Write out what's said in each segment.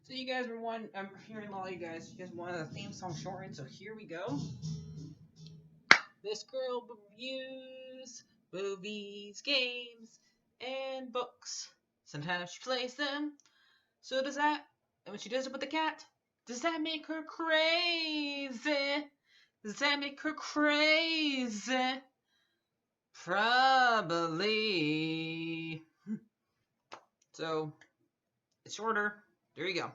So you guys were one. I'm hearing a lot of you guys. You guys wanted a theme song shortened, so here we go. This girl reviews movies, games, and books. Sometimes she plays them. So does that. And when she does it with the cat, does that make her crazy? Does that make her crazy? Probably. So it's shorter. There you go.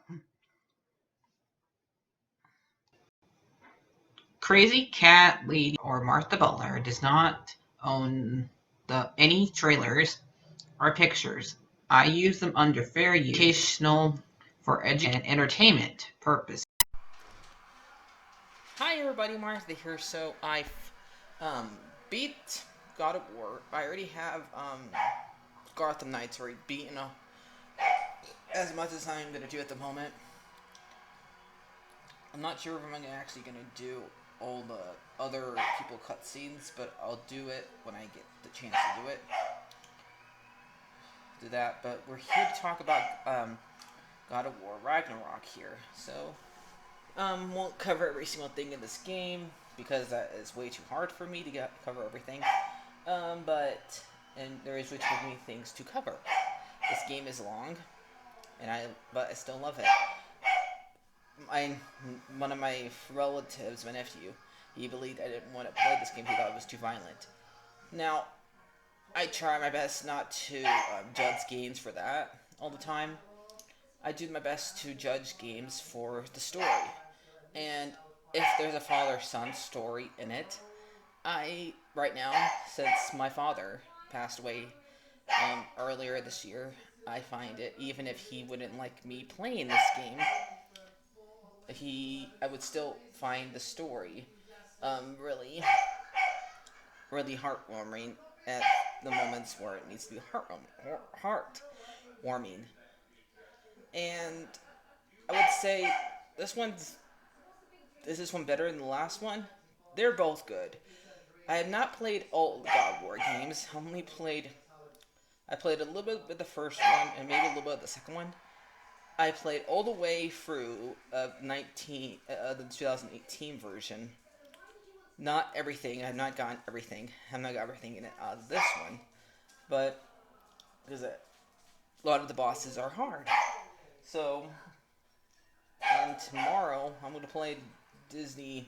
Crazy Cat Lady or Martha Butler does not own any trailers or pictures. I use them under fair use, educational, for education and entertainment purpose. Hi everybody, Martha here. So I um, beat God of War. I already have Gotham Knights already beaten as much as I'm gonna do at the moment. I'm not sure if I'm actually gonna do all the other people cutscenes, but I'll do it when I get the chance to do it. Do that, but we're here to talk about God of War Ragnarok here. So, won't cover every single thing in this game because that is way too hard for me to cover everything. And there is way too many things to cover. This game is long, but I still love it. One of my relatives, my nephew, he believed I didn't want to play this game. He thought it was too violent. Now, I try my best not to judge games for that all the time. I do my best to judge games for the story. And if there's a father-son story in it, right now, since my father passed away earlier this year, I find it, even if he wouldn't like me playing this game, I would still find the story really, really heartwarming at the moments where it needs to be heartwarming. And I would say this one's is this one better than the last one? They're both good. I have not played all the God of War games. I played a little bit with the first one and maybe a little bit of the second one. I played all the way through the 2018 version. Not everything. I have not gotten everything. I have not got everything in it out of this one, but because a lot of the bosses are hard. So, and tomorrow I'm going to play Disney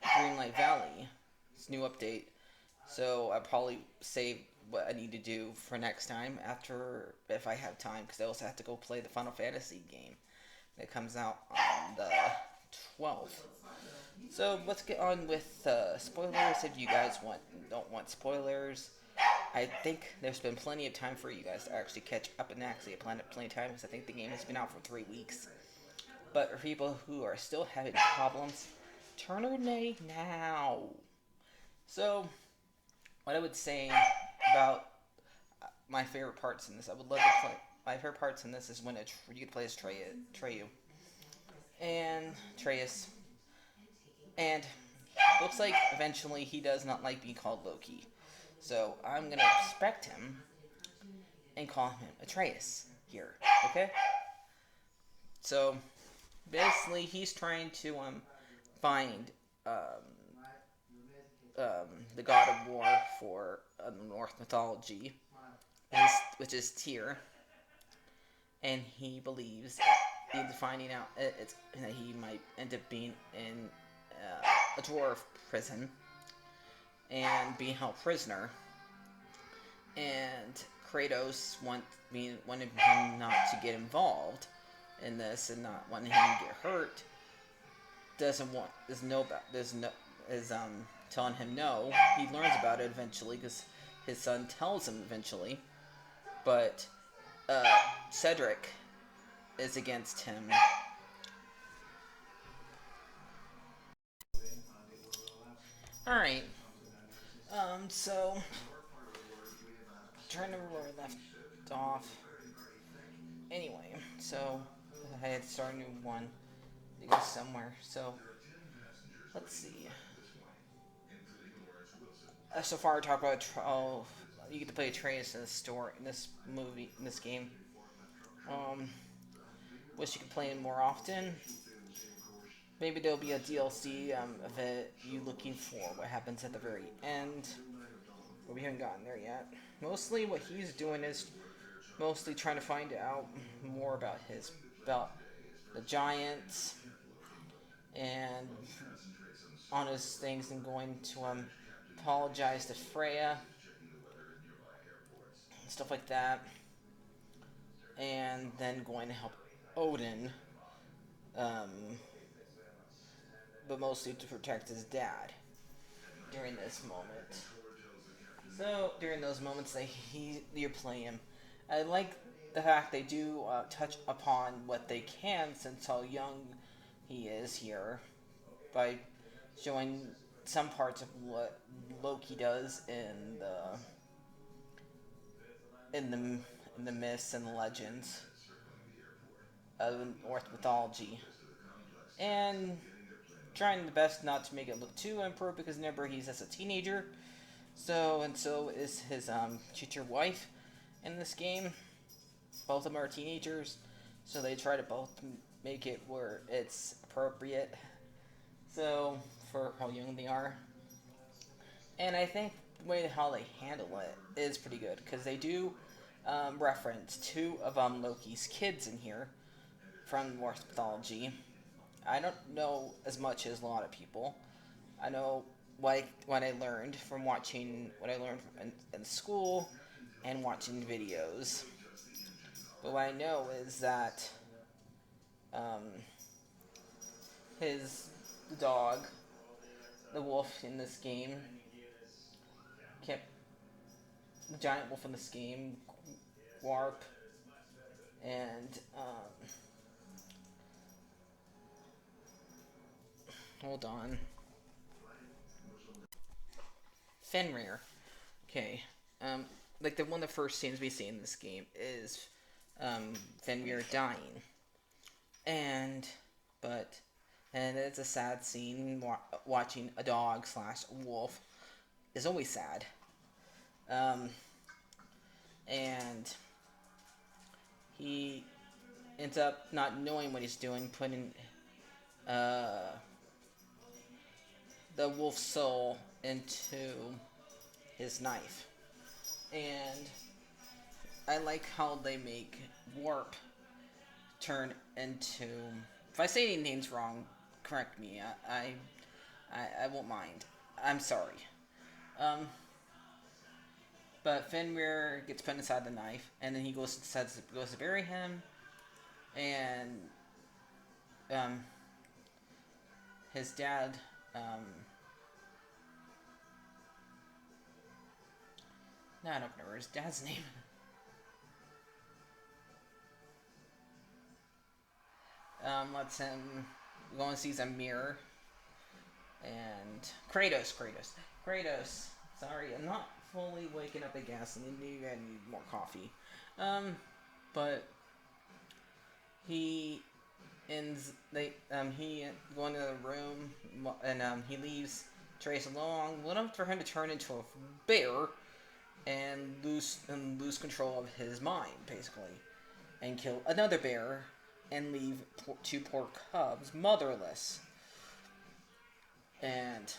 Greenlight Valley. It's a new update. So I'll probably save what I need to do for next time after, if I have time, because I also have to go play the Final Fantasy game that comes out on the 12th. So let's get on with spoilers if you guys don't want spoilers. I think there's been plenty of time for you guys to actually catch up and actually plan it plenty of time because I think the game has been out for 3 weeks. But for people who are still having problems, turn away now. So, what I would say about my favorite parts in this, I would love to play. My favorite parts in this is when you get to play as Treyu and Atreus, and looks like eventually he does not like being called Loki. So I'm gonna respect him and call him Atreus here. Okay. So basically, he's trying to find the god of war for Norse mythology, which is Tyr, and he believes in finding out that he might end up being in a dwarf prison and being held prisoner. And Kratos wanted him not to get involved in this and not wanting him to get hurt. Is telling him no. He learns about it eventually because his son tells him eventually. But Cedric is against him. Alright. So trying to remember where I left off. Anyway, so I had to start a new one to go somewhere. So let's see. So far, I talked about you get to play Atreus in this game. Um, wish you could play him more often. Maybe there'll be a DLC of it, you looking for what happens at the very end. But we haven't gotten there yet. Mostly what he's doing is mostly trying to find out more about the giants and honest things, and going to apologize to Freya and stuff like that, and then going to help Odin, um, but mostly to protect his dad during this moment. So during those moments that you play him, I like the fact they do touch upon what they can since how young he is here by showing some parts of what Loki does in the in the myths and the legends of Norse mythology, and trying the best not to make it look too impro because remember he's as a teenager. So is his future wife in this game. Both of them are teenagers, so they try to both make it where it's appropriate. So for how young they are, and I think the way how they handle it is pretty good because they do reference two of Loki's kids in here from Norse mythology. I don't know as much as a lot of people. I know what I learned from watching what I learned in school and watching videos. But what I know is that um, his dog, the wolf in this game, kept the giant wolf in this game, Warp, and hold on, Fenrir. Okay, like the one of the first scenes we see in this game is Fenrir dying, and but and it's a sad scene. Watching a dog slash wolf is always sad. Um, and he ends up not knowing what he's doing, putting uh, the wolf's soul into his knife. And I like how they make Warp turn into. If I say any names wrong, correct me. I won't mind. I'm sorry. Um, but Fenrir gets put inside the knife, and then he goes to bury him, and um, his dad. No, I don't remember his dad's name. Lets him go and sees a mirror, and Kratos. Sorry, I'm not fully waking up again. So maybe I need more coffee. But he ends. He going to the room, and he leaves Trace alone, enough for him to turn into a bear and lose control of his mind, basically, and kill another bear and leave two poor cubs motherless. And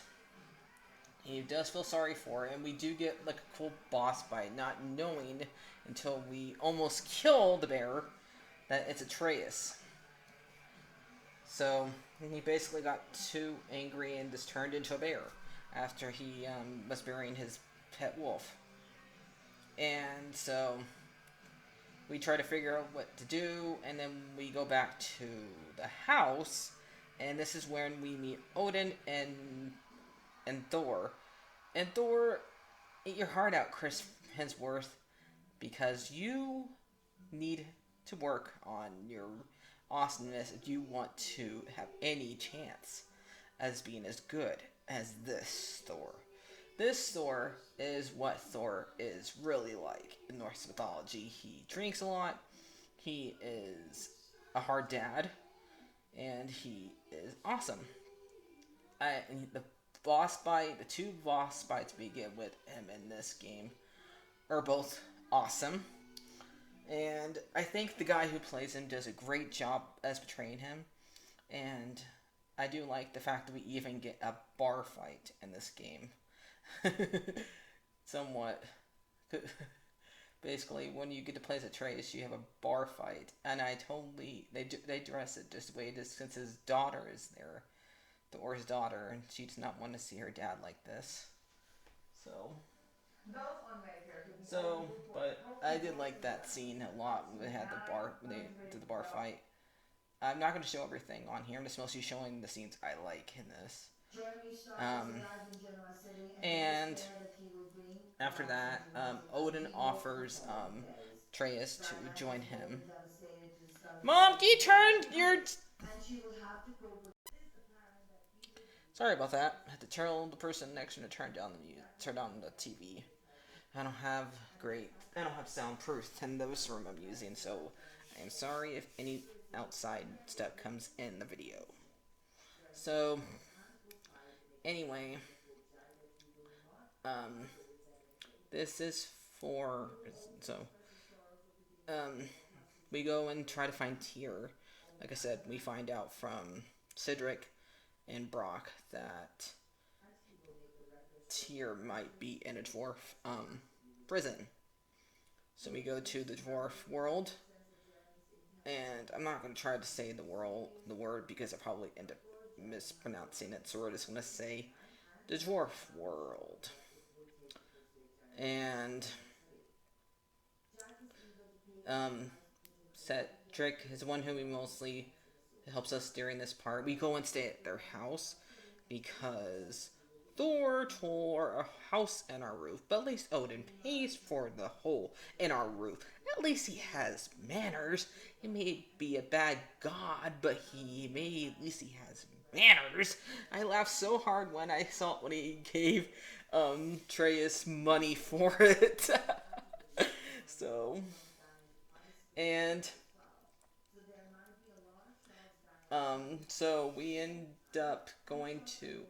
he does feel sorry for it, and we do get like a cool boss fight, not knowing until we almost kill the bear that it's Atreus. So he basically got too angry and just turned into a bear after he was burying his pet wolf. And so we try to figure out what to do, and then we go back to the house, and this is when we meet Odin and Thor. And Thor, eat your heart out, Chris Hemsworth, because you need to work on your awesomeness if you want to have any chance as being as good as this Thor. This Thor is what Thor is really like in Norse mythology. He drinks a lot, he is a hard dad, and he is awesome. The the two boss fights we get with him in this game are both awesome. And I think the guy who plays him does a great job as portraying him. And I do like the fact that we even get a bar fight in this game. Somewhat. Basically, when you get to play as Atreus, you have a bar fight, and I totally they dress it this way just since his daughter is there, Thor's daughter, and she does not want to see her dad like this. So, but I did like that scene a lot when they had the bar when they did the bar fight. I'm not going to show everything on here. I'm just mostly showing the scenes I like in this. Um, and after that, Odin offers Atreus to join him. Mom, can you turn your... Sorry about that. I had to tell the person next to me to turn down the TV. I don't have soundproof in this room I'm using, so I'm sorry if any outside stuff comes in the video. So, anyway, um, this is for, so, um, we go and try to find Tyr. Like I said, we find out from Cedric and Brock that Tyr might be in a dwarf prison. So we go to the dwarf world, and I'm not going to try to say the word because I probably end up mispronouncing it. So we're just going to say the dwarf world, and Cedric is the one who we mostly helps us during this part. We go and stay at their house because Thor tore a house in our roof, but at least Odin pays for the hole in our roof. At least he has manners. He may be a bad god, but at least he has manners. I laughed so hard when I saw when he gave Atreus money for it. So, and so we end up going to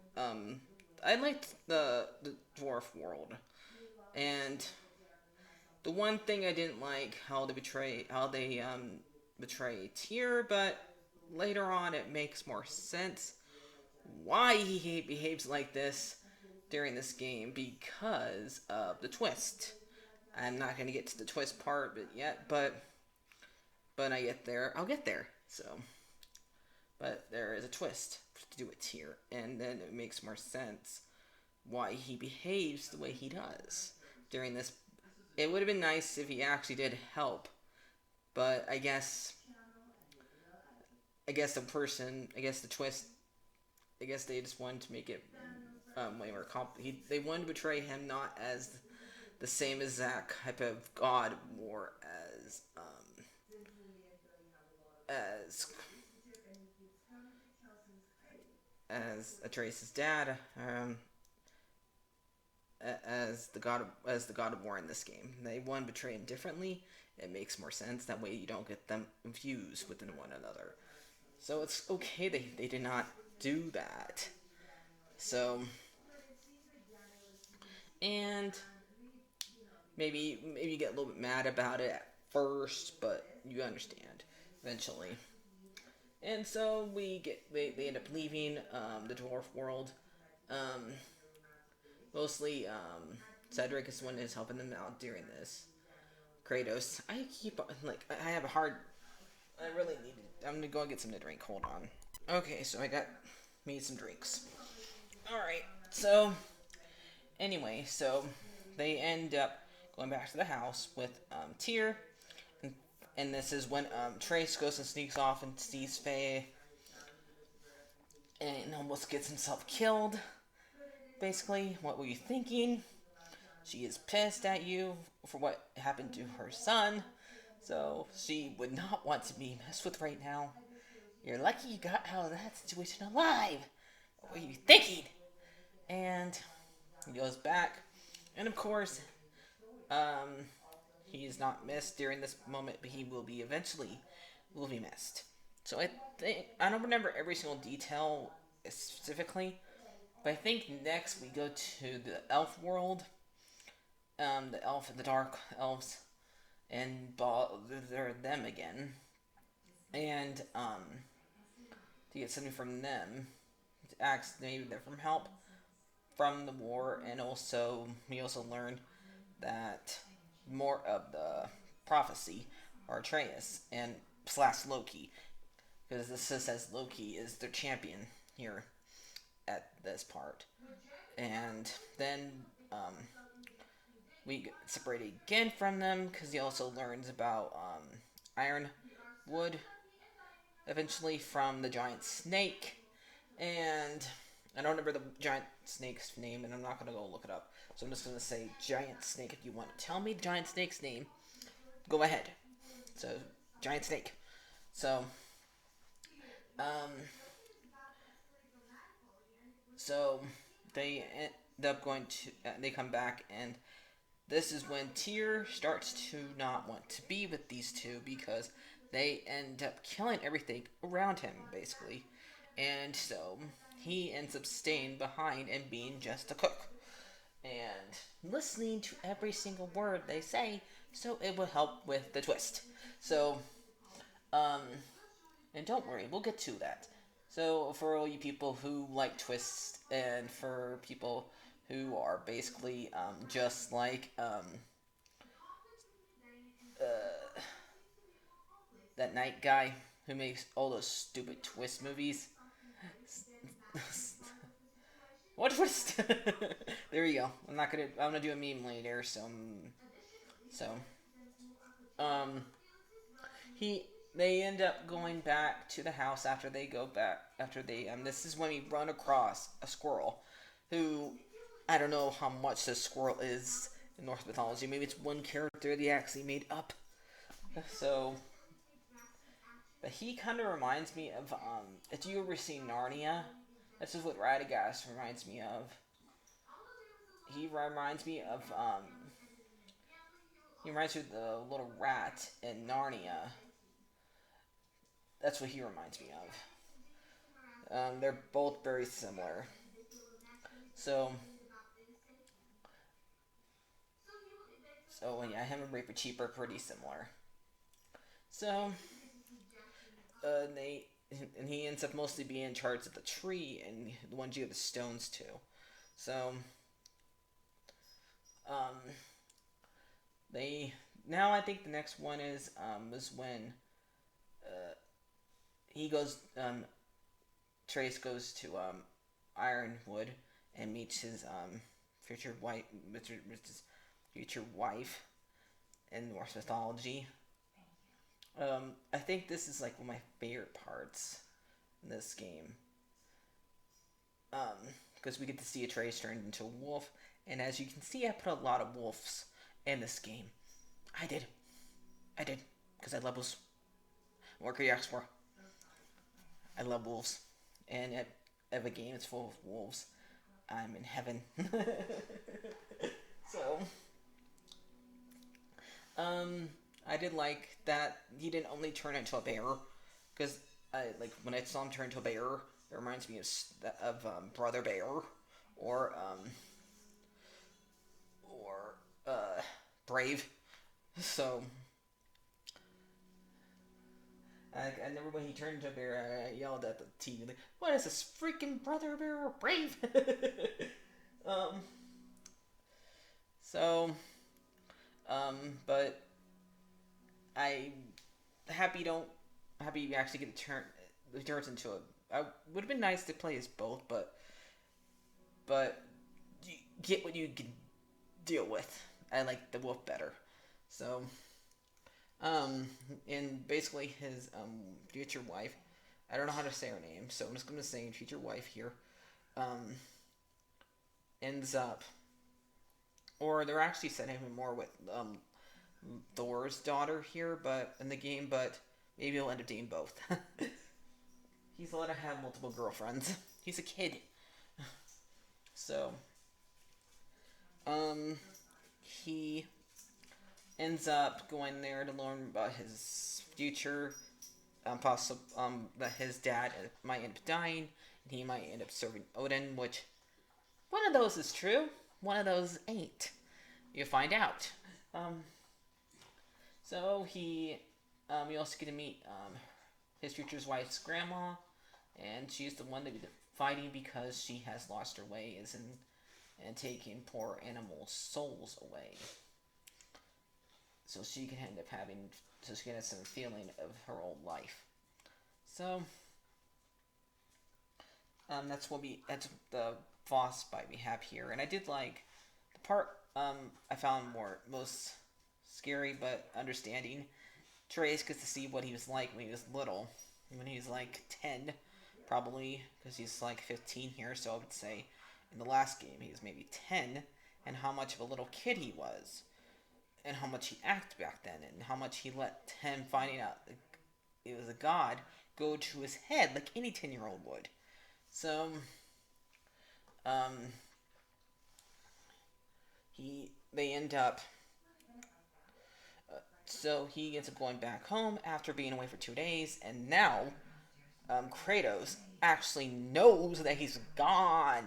I liked the dwarf world, and the one thing I didn't like how they betray Tyr, but later on it makes more sense why he behaves like this during this game because of the twist. I'm not gonna get to the twist part yet, but I get there. I'll get there. So, but there is a twist to do with Tyr, and then it makes more sense why he behaves the way he does during this. It would have been nice if he actually did help, but I guess the twist. I guess they just wanted to make it way more complicated. They wanted to portray him not as the same as that type of god, more as Atreus' dad, as the god of war in this game. They want to portray him differently. It makes more sense. That way you don't get them confused within one another. So it's okay they did not do that. So, and maybe you get a little bit mad about it at first, but you understand eventually. And so they end up leaving the dwarf world. Um, Mostly Cedric is the one who's helping them out during this. Kratos, I have a hard. I really need. I'm gonna go and get something to drink. Hold on. Okay, so I got made some drinks. All right. So anyway, so they end up going back to the house with Tyr, and this is when Trace goes and sneaks off and sees Faye, and almost gets himself killed. Basically, what were you thinking? She is pissed at you for what happened to her son, so she would not want to be messed with right now. You're lucky you got out of that situation alive. What were you thinking? And he goes back, and of course, he is not missed during this moment, but he will be eventually missed. So I don't remember every single detail specifically, but I think next we go to the elf world, the dark elves, and bother them again, and to get something from them, to ask maybe them for help from the war, and also we also learned that more of the prophecy are Atreus and slash Loki, because this says Loki is their champion here at this part, and then um, we get separated again from them because he also learns about Ironwood eventually from the giant snake, and I don't remember the giant snake's name, and I'm not gonna go look it up. So I'm just gonna say giant snake. If you want to tell me the giant snake's name, go ahead. So giant snake. So um, so they end up going to. They come back, and this is when Tyr starts to not want to be with these two because they end up killing everything around him, basically. And so he ends up staying behind and being just a cook and listening to every single word they say so it will help with the twist. So, um, and don't worry, we'll get to that. So, for all you people who like twists, and for people who are basically just like uh, that night guy who makes all those stupid twist movies. What twist? There you go. I'm gonna do a meme later. So um, he they end up going back to the house after they go back after they this is when we run across a squirrel who I don't know how much this squirrel is in Norse mythology. Maybe it's one character they actually made up. So, but he kind of reminds me of if you ever seen Narnia, this is what Radagast reminds me of. He reminds me of he reminds me of the little rat in Narnia. That's what he reminds me of. They're both very similar. So, yeah, him and Raper Cheap are pretty similar. So, they and he ends up mostly being in charge of the tree and the ones you have the stones to. So, um, they now I think the next one is when uh, he goes Trace goes to Ironwood and meets his future wife, his future wife in Norse mythology. I think this is like one of my favorite parts in this game. Because we get to see a Trace turned into a wolf, and as you can see, I put a lot of wolves in this game. I did, because I love wolves. What could you ask for? I love wolves, and if a game is full of wolves, I'm in heaven. So, I did like that he didn't only turn into a bear, because I like when I saw him turn into a bear, it reminds me of Brother Bear, or Brave. So I remember when he turned into a bear, I yelled at the TV, like, "What is this freaking Brother Bear or Brave?" um. So, but I don't happy you actually get to turn it turns into a. I would have been nice to play as both, but you get what you can deal with. I like the wolf better. So, and basically his future wife. I don't know how to say her name, so I'm just gonna say future wife here. Um, ends up, or they're actually setting him more with Thor's daughter here, but in the game, but maybe he'll end up dating both. He's allowed to have multiple girlfriends. He's a kid. So, he ends up going there to learn about his future. That his dad might end up dying, and he might end up serving Odin. Which one of those is true, one of those ain't. You find out. Um, So we also get to meet his future wife's grandma, and she's the one that we're fighting because she has lost her ways and taking poor animals' souls away. So she can end up having, so she can have some feeling of her old life. So that's the boss fight we have here, and I did like the part I found most scary but understanding. Trace gets to see what he was like when he was little, when he was like 10, probably, because he's like 15 here, so I would say in the last game he was maybe 10, and how much of a little kid he was, and how much he acted back then, and how much he let him finding out it was a god go to his head like any 10-year-old would. So, um, they end up. So he ends up going back home after being away for 2 days, and now Kratos actually knows that he's gone.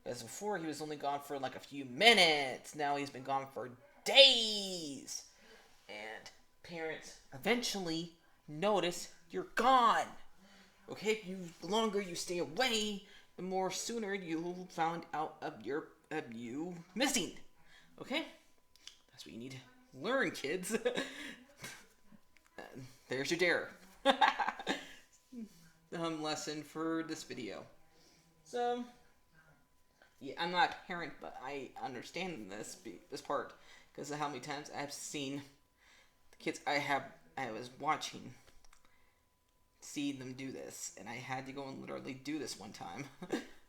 Because before he was only gone for like a few minutes. Now he's been gone for days. And parents eventually notice you're gone. Okay, the longer you stay away, the more sooner you'll find out of you missing. Okay, that's what you need to learn, kids. There's your dare. Lesson for this video. So, yeah, I'm not a parent, but I understand this part because of how many times I've seen the kids I was watching see them do this, and I had to go and literally do this one time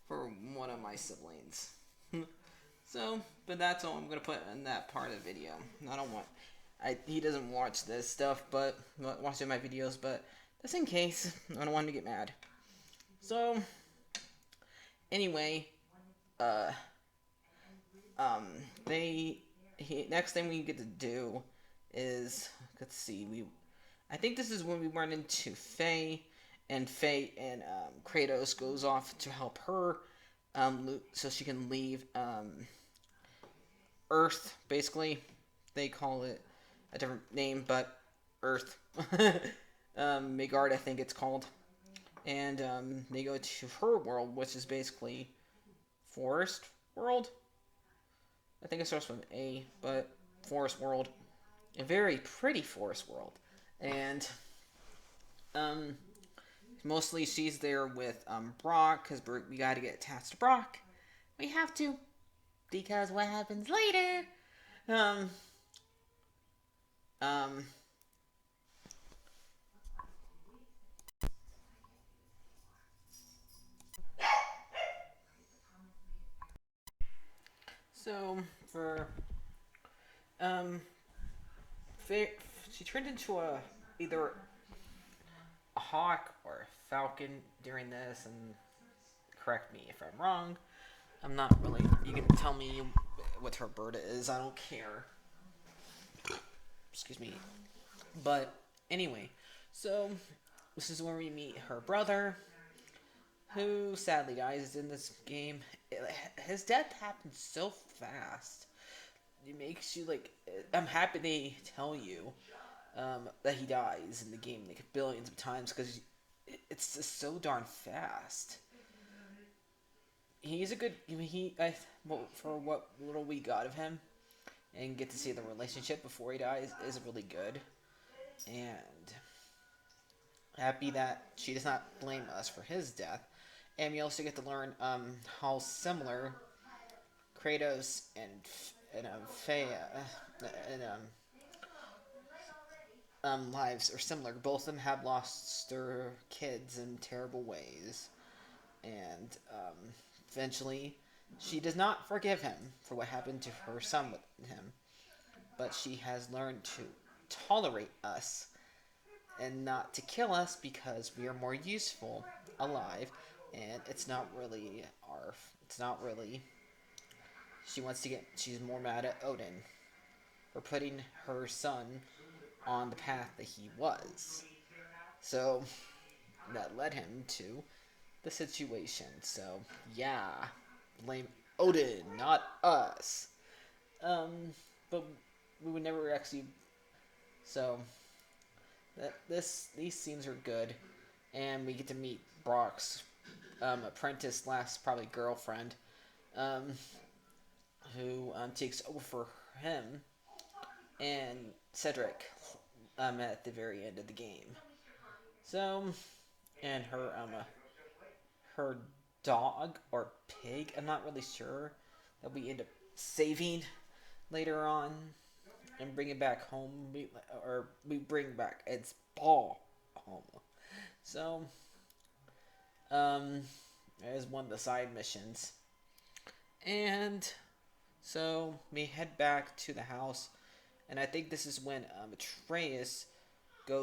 for one of my siblings. So, but that's all I'm gonna put in that part of the video. I don't want. He doesn't watch this stuff, but watching my videos, but just in case, I don't want him to get mad. So, anyway, uh, next thing we get to do is, let's see, I think this is when we run into Faye, and Kratos goes off to help her, so she can leave, Earth, basically. They call it a different name, but Earth. Midgard, I think it's called. And they go to her world, which is basically Forest World. I think it starts with an A, but Forest World. A very pretty Forest World. And mostly she's there with Brock, because we got to get attached to Brock. We have to, because what happens later? So for she turned into either a hawk or a falcon during this, and correct me if I'm wrong. I'm not really. You can tell me what her bird is. I don't care. Excuse me. But anyway, so this is where we meet her brother, who sadly dies in this game. His death happens so fast. It makes you like. I'm happy they tell you that he dies in the game like billions of times, because it's just so darn fast. He's a good. For what little we got of him, and get to see the relationship before he dies is really good. And happy that she does not blame us for his death. And we also get to learn how similar Kratos and Freya and lives are similar. Both of them have lost their kids in terrible ways, and eventually she does not forgive him for what happened to her son with him, but she has learned to tolerate us and not to kill us because we are more useful alive, and it's not really she's more mad at Odin for putting her son on the path that he was. So that led him to the situation. So yeah, blame Odin, not us. But we would never actually So these scenes are good, and we get to meet Brock's apprentice slash probably girlfriend, um, who takes over for him, and Cedric at the very end of the game. So, and her dog or pig, I'm not really sure, that we end up saving later on and bring it back home. We bring back its ball home. So, um, as one of the side missions. And so we head back to the house, and I think this is when Atreus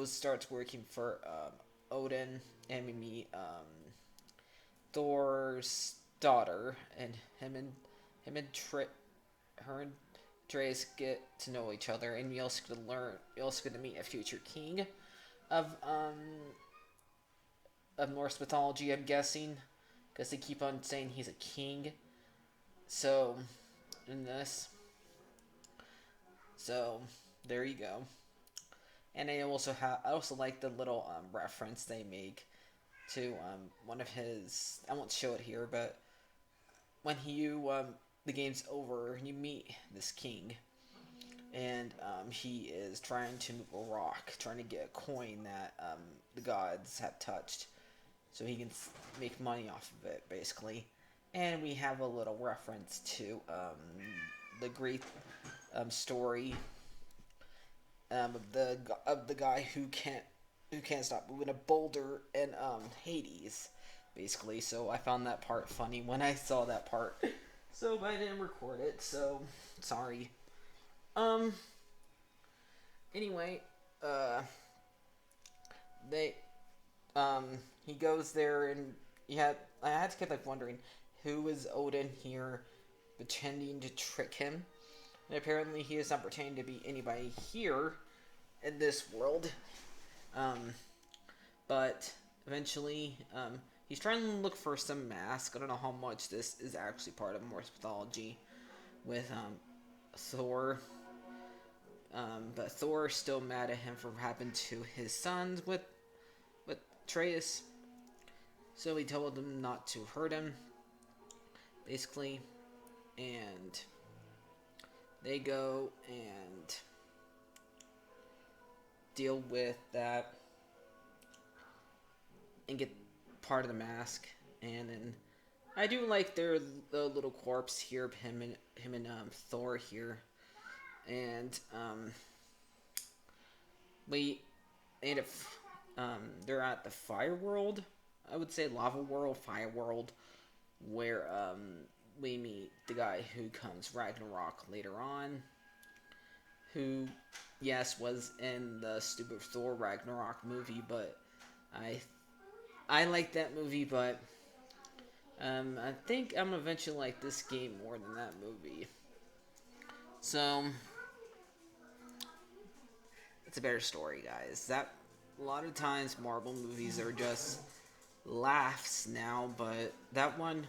starts working for Odin, and we meet Thor's daughter, and him and her and Atreus get to know each other, and we also get to learn. We also get to meet a future king of um of Norse mythology. I'm guessing because they keep on saying he's a king. So in this, so there you go. And I also like the little reference they make to one of his. I won't show it here, but when the game's over, you meet this king, and he is trying to move a rock, trying to get a coin that the gods have touched, so he can make money off of it, basically. And we have a little reference to the Greek story of the guy who can't stop moving a boulder in Hades, basically. So I found that part funny when I saw that part. So but I didn't record it, so sorry. Um. Anyway, they he goes there, and I had to keep like wondering who is Odin here pretending to trick him. And apparently he is not pretending to be anybody here in this world. Um, but eventually, he's trying to look for some mask. I don't know how much this is actually part of Norse mythology with Thor. But Thor is still mad at him for what happened to his sons with Atreus. So he told them not to hurt him, basically. And they go and deal with that and get part of the mask. And then I do like the little corpse here of him and Thor here. And we end up they're at the fire world. I would say lava world, fire world, where we meet the guy who comes Ragnarok later on, who, yes, was in the stupid Thor Ragnarok movie, but I like that movie, but I think I'm eventually like this game more than that movie. So it's a better story, guys. That a lot of times Marvel movies are just laughs now, but that one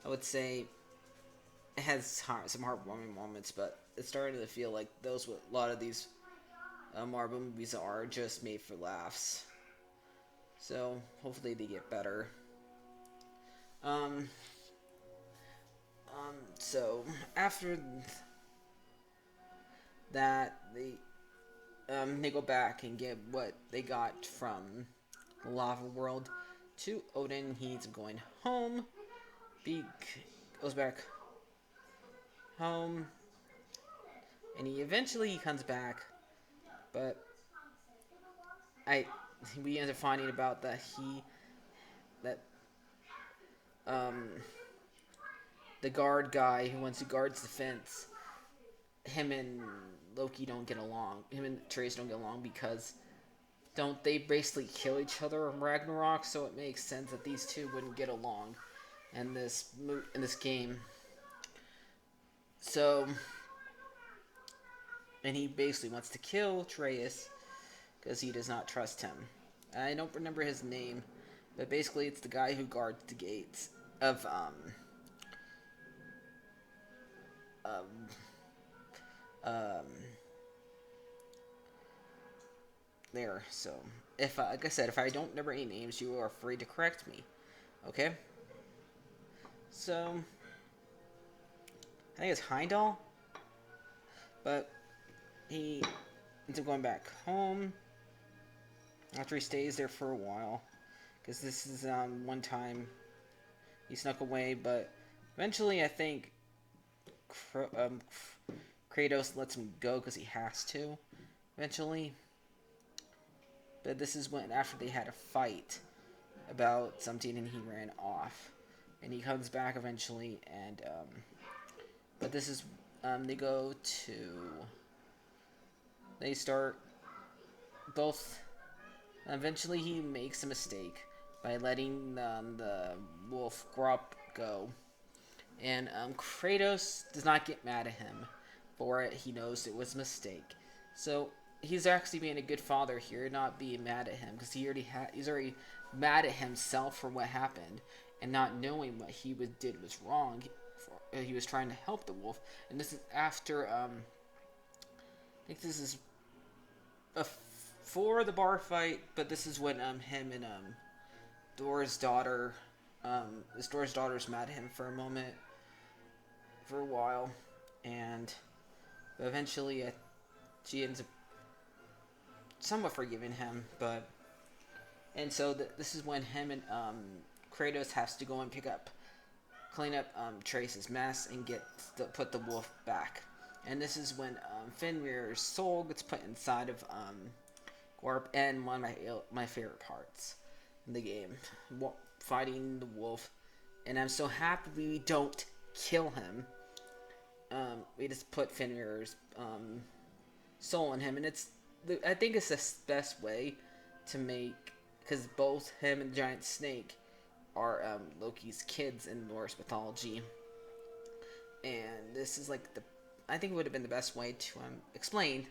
I would say it has some heartwarming moments, but it's starting to feel like a lot of these Marvel movies are just made for laughs. So hopefully they get better. Um, so after that, they go back and get what they got from the lava world to Odin. He needs going home. Goes back home, and he eventually comes back, but we end up finding about that um the guard guy who guards the fence, him and Loki don't get along. Him and Trace don't get along because don't they basically kill each other in Ragnarok? So it makes sense that these two wouldn't get along in this game. So, and he basically wants to kill Atreus because he does not trust him. I don't remember his name, but basically it's the guy who guards the gates of um, there. So, if like I said, if I don't remember any names, you are free to correct me. Okay. So, I think it's Heimdall, but he ends up going back home after he stays there for a while. Because this is one time he snuck away, but eventually I think Kratos lets him go because he has to. Eventually, but this is when after they had a fight about something and he ran off, and he comes back eventually, and but this is they go to they start both. Eventually, he makes a mistake by letting the wolf Grop go. And Kratos does not get mad at him for it. He knows it was a mistake. So he's actually being a good father here, not being mad at him, because he's already mad at himself for what happened and not knowing what did was wrong. He was trying to help the wolf, and this is after I think this is before the bar fight, but this is when him and Dora's daughter, this Dora's daughter's mad at him for a moment, for a while, and but eventually she ends up somewhat forgiving him, but and so this is when him and Kratos has to go and clean up Trace's mess and put the wolf back, and this is when Fenrir's soul gets put inside of Gorp, and one of my favorite parts in the game, fighting the wolf, and I'm so happy we don't kill him. We just put Fenrir's soul in him, and I think it's the best way to make, because both him and the giant snake are Loki's kids in Norse mythology, and this is like I think it would have been the best way to explain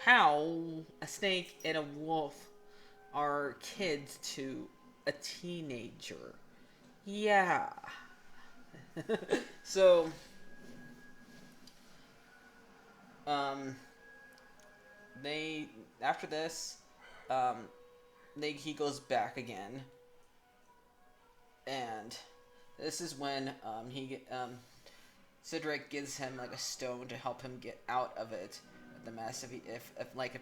how a snake and a wolf are kids to a teenager. Yeah. So, they after this, he goes back again, and this is when Cedric gives him like a stone to help him get out of the mess. If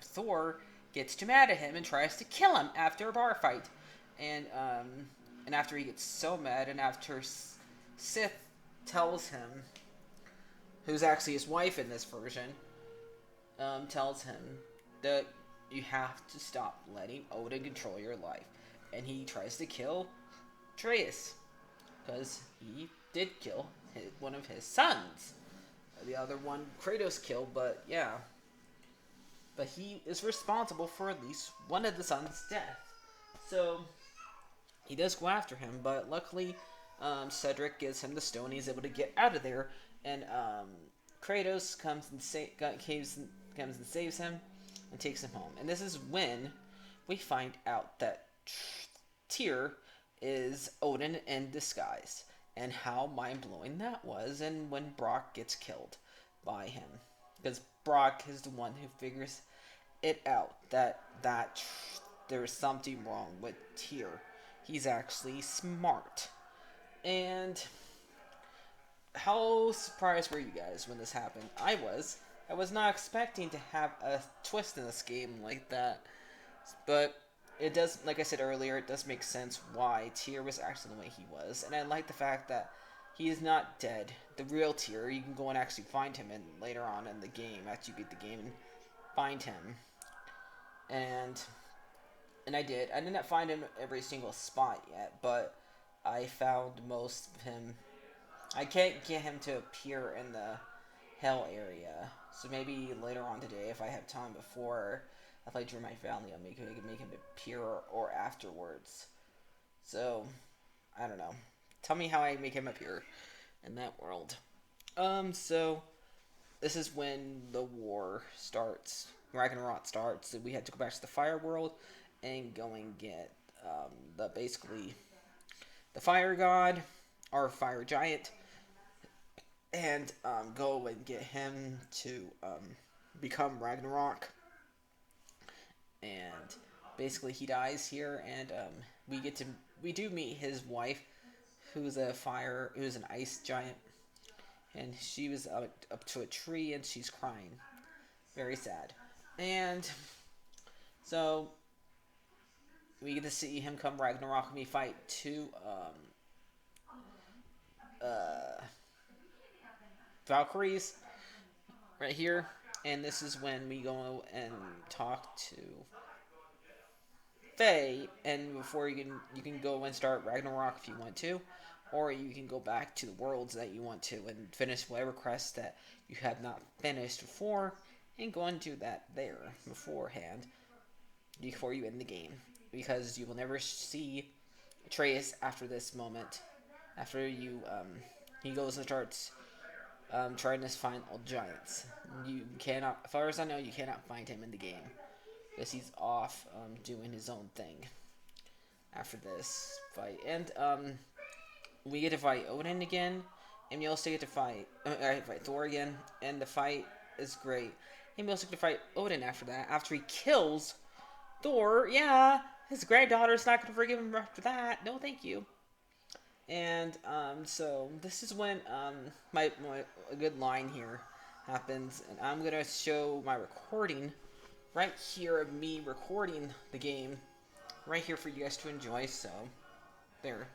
Thor gets too mad at him and tries to kill him after a bar fight, and after he gets so mad, and after Sith tells him, who's actually his wife in this version, tells him that you have to stop letting Odin control your life, and he tries to kill Atreus because he did kill one of his sons. The other one Kratos killed, but yeah. But he is responsible for at least one of the sons' death. So he does go after him, but luckily Cedric gives him the stone. He's able to get out of there, and Kratos comes and saves him and takes him home. And this is when we find out that Tyr is Odin in disguise, and how mind-blowing that was, and when Brock gets killed by him, because Brock is the one who figures it out that there's something wrong with Tyr. He's actually smart. And how surprised were you guys when this happened? I was not expecting to have a twist in this game like that, but it does, like I said earlier, it does make sense why Tyr was acting the way he was, and I like the fact that he is not dead. The real Tyr, you can go and actually find him later on in the game, after you beat the game, and find him. And I did. I did not find him every single spot yet, but I found most of him. I can't get him to appear in the Hell area, so maybe later on today, if I have time before I play Drew My Family, I'll make him appear or afterwards. So, I don't know. Tell me how I make him appear in that world. So this is when the war starts. Ragnarok starts. We had to go back to the fire world and go and get basically the fire god, or fire giant, and go and get him to become Ragnarok. and basically he dies here, and we do meet his wife, who's an ice giant, and she was up to a tree and she's crying, very sad, and so we get to see him come Ragnarok, and we fight two Valkyries right here, and this is when we go and talk to Faye, and before you can go and start Ragnarok if you want to, or you can go back to the worlds that you want to and finish whatever quest that you have not finished before, and go and do that there beforehand before you end the game, because you will never see Atreus after this moment. After he goes and starts trying to find old giants. You cannot, as far as I know, you cannot find him in the game, because he's off doing his own thing after this fight. And we get to fight Odin again, and we also get to fight Thor again, and the fight is great. And we also get to fight Odin after that, after he kills Thor. Yeah, his granddaughter's not going to forgive him after that. No, thank you. And so this is when a good line here happens, and I'm gonna show my recording right here of me recording the game right here for you guys to enjoy. So there.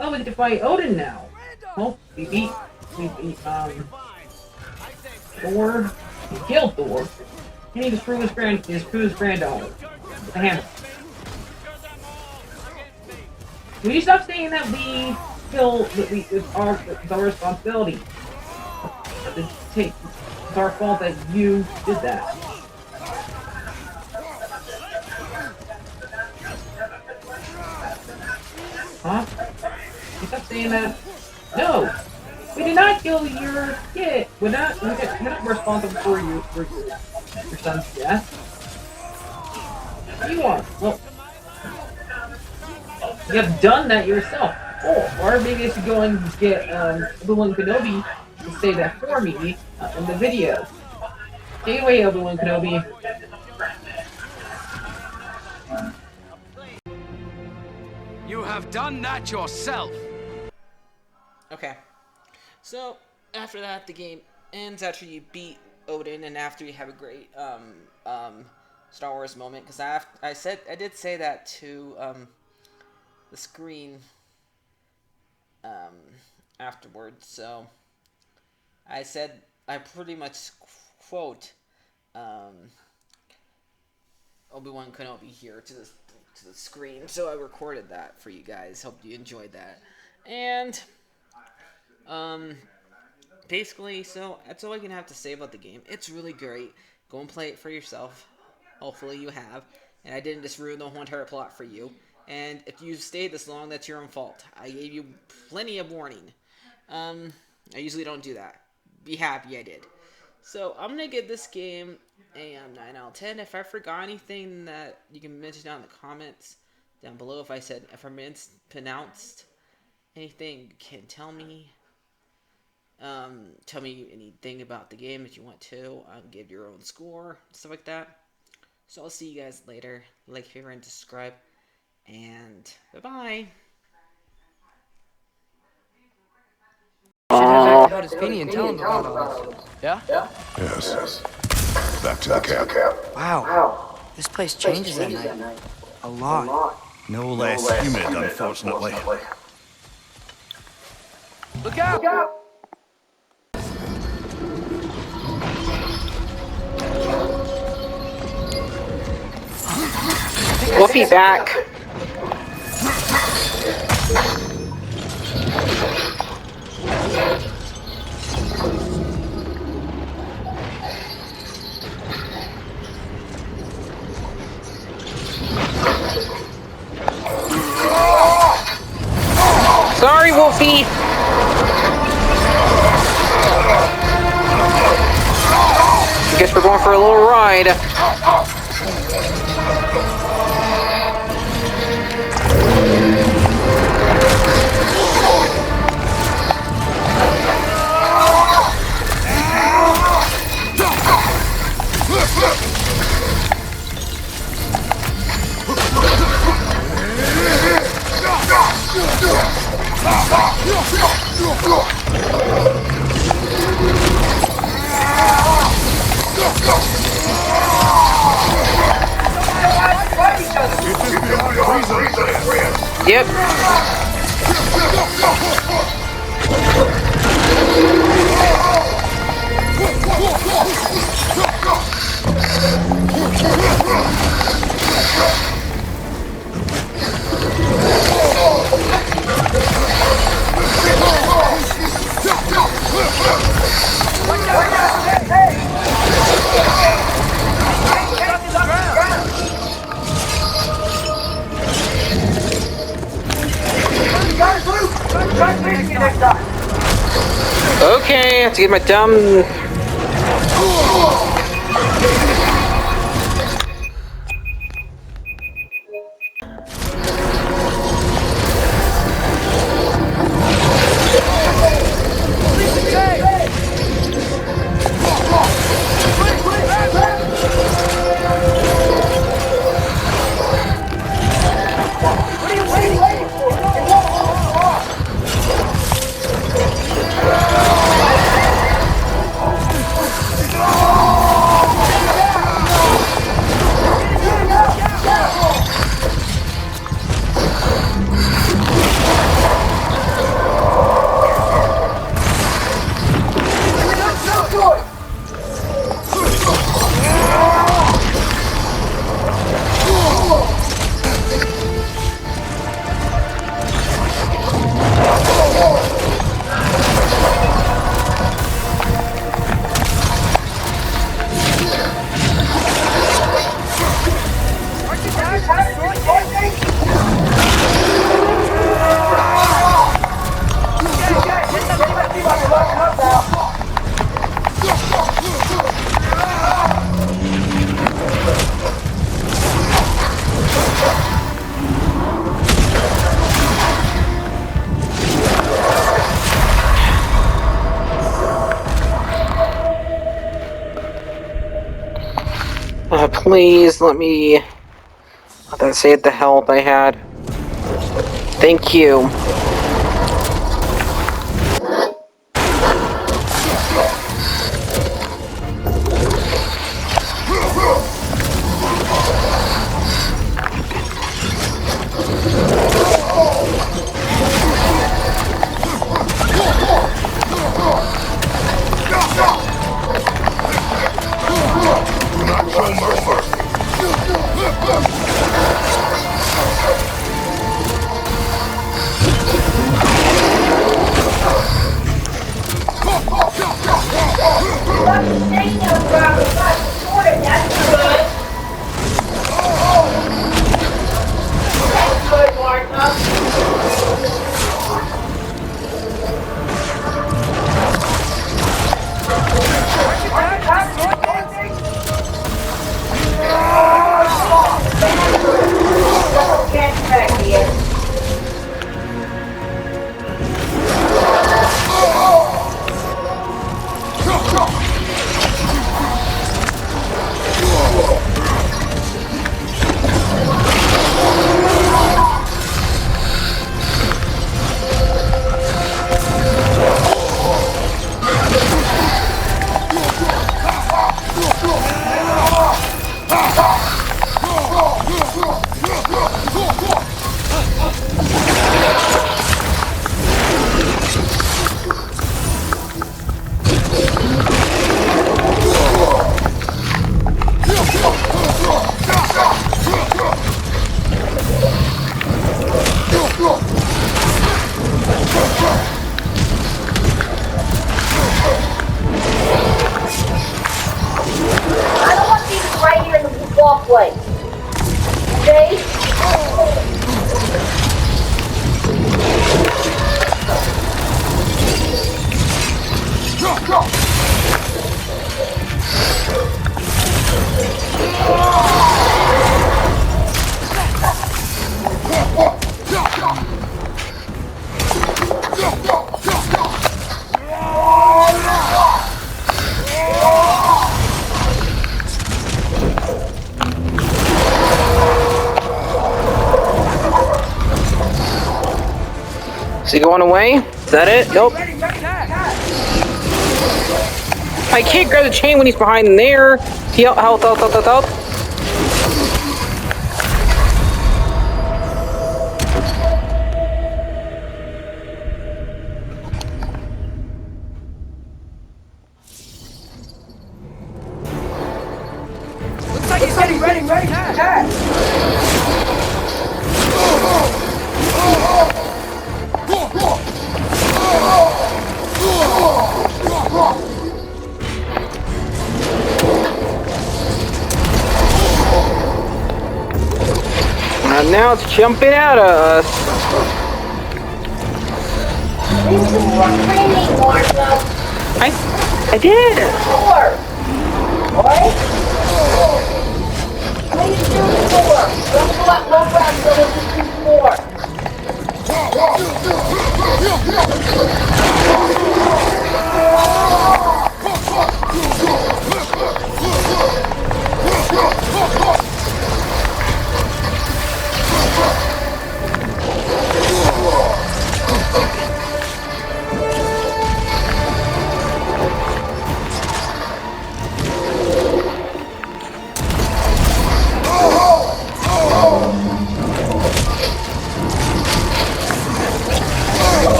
Oh, we get to fight Odin now. Well, we beat Thor. He killed Thor. And he just threw his granddaughter with a hammer. Will you stop saying that it's our responsibility? It's our fault that you did that. Huh? You stop saying that? No! We did not kill your kid! We're not responsible for your son's death. You are. Well, you have done that yourself. Oh, or maybe I should go and get Obi-Wan Kenobi to say that for me in the video. Take it away, Obi-Wan Kenobi. You have done that yourself. Okay. So after that, the game ends after you beat Odin, and after you have a great Star Wars moment. Because I did say that to the screen afterwards, so I pretty much quote Obi-Wan Kenobi here to the screen, so I recorded that for you guys. Hope you enjoyed that. And basically, so that's all I can have to say about the game. It's really great. Go and play it for yourself. Hopefully you have, and I didn't just ruin the whole entire plot for you. And if you stayed this long, that's your own fault. I gave you plenty of warning. I usually don't do that. Be happy I did. So I'm going to give this game a 9 out of 10. If I forgot anything, that you can mention down in the comments down below. If I mispronounced anything, you can tell me. Tell me anything about the game if you want to. Give your own score, stuff like that. So I'll see you guys later. Like, favorite, and subscribe. And bye-bye. Should head back to Huddersfield and tell him about all this. Yeah? Yes. Back to the camp. Wow. This place changes at night. A lot. No less humid, unfortunately. Look out! We'll be back. Sorry, Wolfie. Guess we're going for a little ride. Yep. Okay, I have to get my dumb. Please let me. Let that save the health I had. Thank you. Is he going away? Is that it? Nope. I can't grab the chain when he's behind there. Health, health, health, health, health. Looks like he's getting ready to attack. And now it's jumping out of us. I did.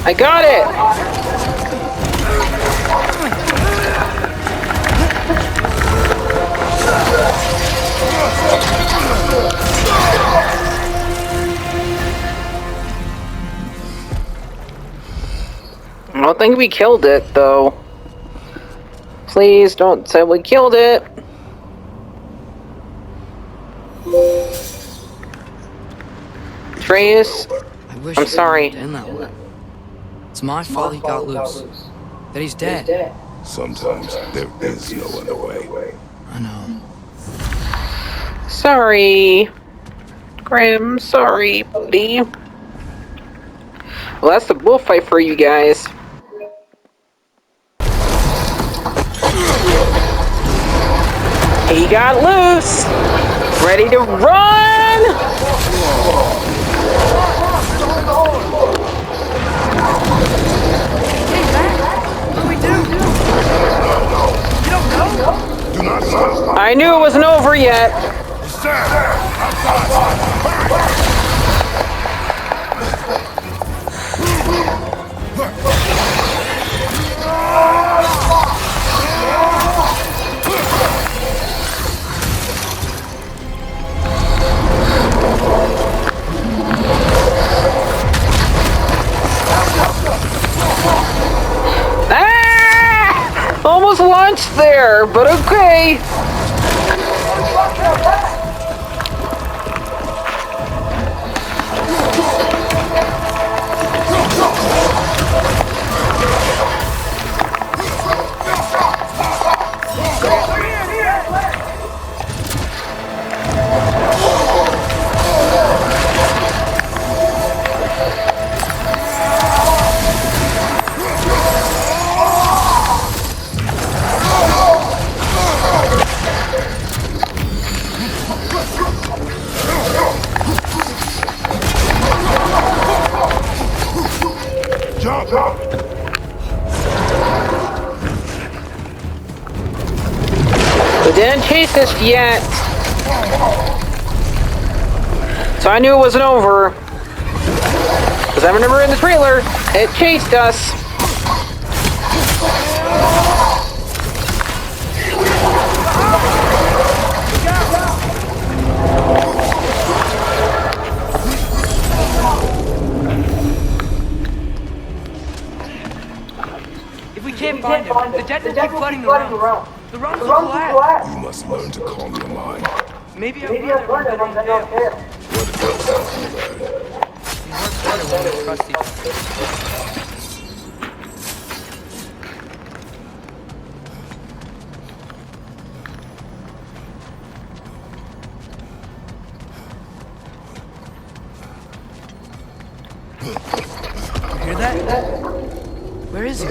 I got it! I don't think we killed it, though. Please don't say we killed it. Atreus, I wish I'm it sorry. didn't end that way. It's my fault he got loose. That he's dead. Sometimes there is no other way. I know. Sorry. Grim, sorry, buddy. Well, that's the bullfight for you guys. He got loose! Ready to run! Hey, Matt! What do we do? You don't know? Do not stop. I knew it wasn't over yet. Stand outside. Ah! Almost launched there, but okay. Jump! It didn't chase us yet. So I knew it wasn't over. Because I remember in the trailer, it chased us. If we can't find him, the dead will keep flooding the realm. The realms will collapse. You must learn to calm your mind. Maybe I've learned it from Betty and Dale. What else have you learned? We work better when we trust each other. You hear that? Where is he?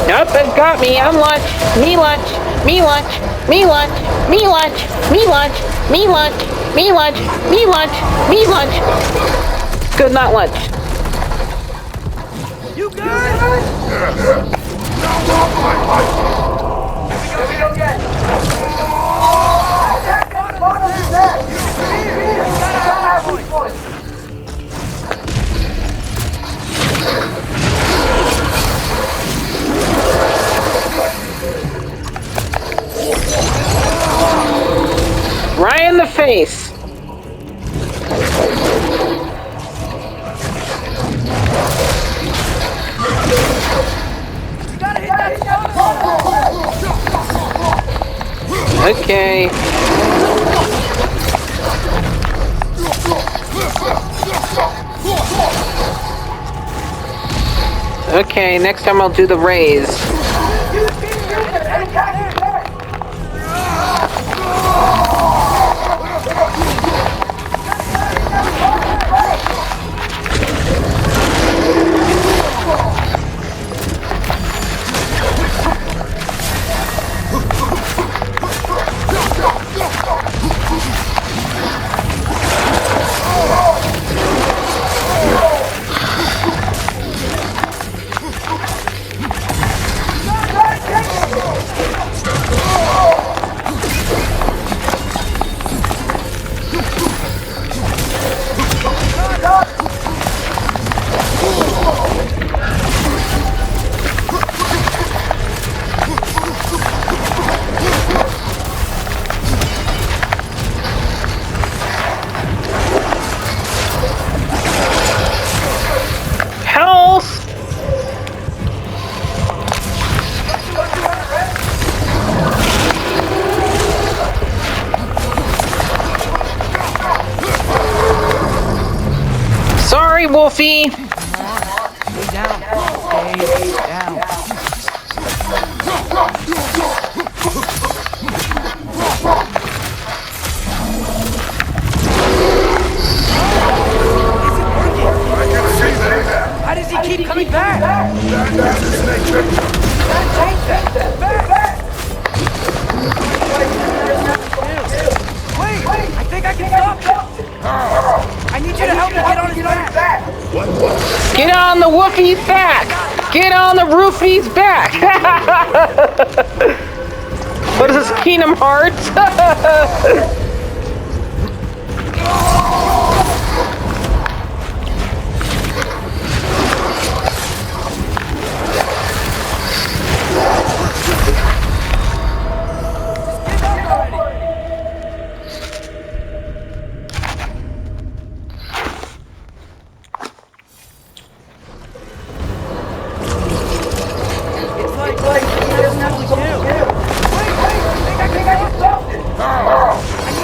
Nope, it got me. I'm lunch. Me lunch. Me lunch. Me lunch. Me lunch. Me lunch. Me lunch. Me lunch. Me lunch. Me lunch. Good, not lunch. You good? Here we go again. Right in the face. Okay. Okay, next time I'll do the raise. Sorry, Wolfie. Stay down. Stay down. How does he keep coming back? That's his nature. Wait, I think I can stop him. I need you to help me get on his back. Get on the Woofie's back. Get on the Roofie's back. What is this, Kingdom Hearts? I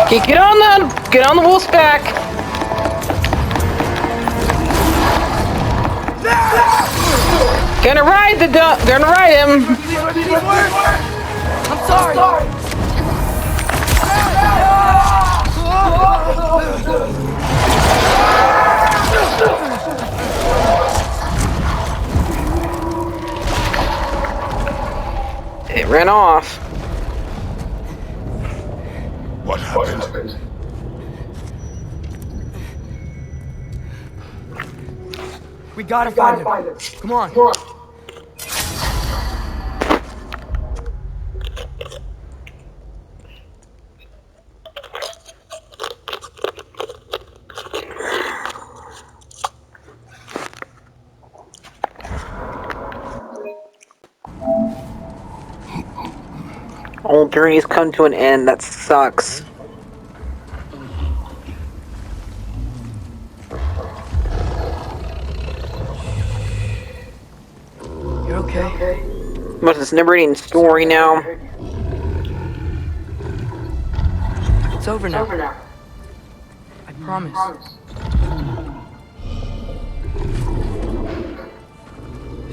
Okay, get on the wolf's back. Gonna ride him. I'm sorry. It ran off. What happened? We gotta find him. Come on. All journeys come to an end. That sucks. You're okay. But it's a never-ending story now. It's over now. I promise.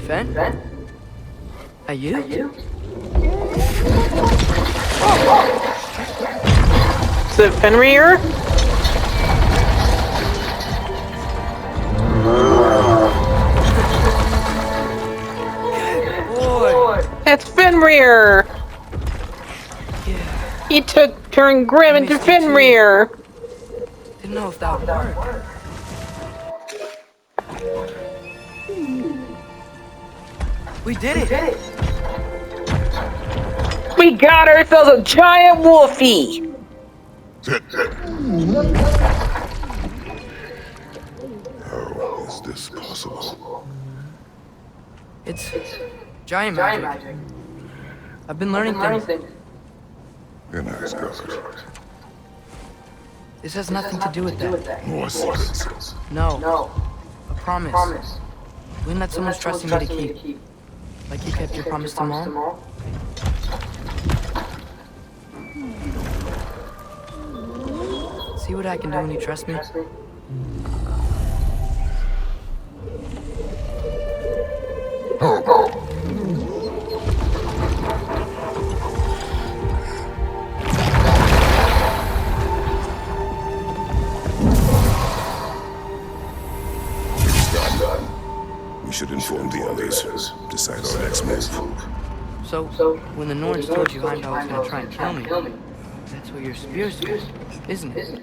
Fen? Are you? Is it Fenrir? Boy. It's Fenrir! Yeah. He turned Grim into missed you too. Fenrir! Didn't know if that would work. We did it. We got ourselves a giant wolfie! How is this possible? It's giant magic. I've been learning things. Then I got This has nothing to do with that. more secrets. No. A promise. Wouldn't let someone's trusting me to keep. Like you kept your promise to Mom? See what I can do when you trust me? We should inform the others. Decide our next move. So, when the Norns told you Heimdall was gonna try and kill me, that's what your spear's for, isn't it?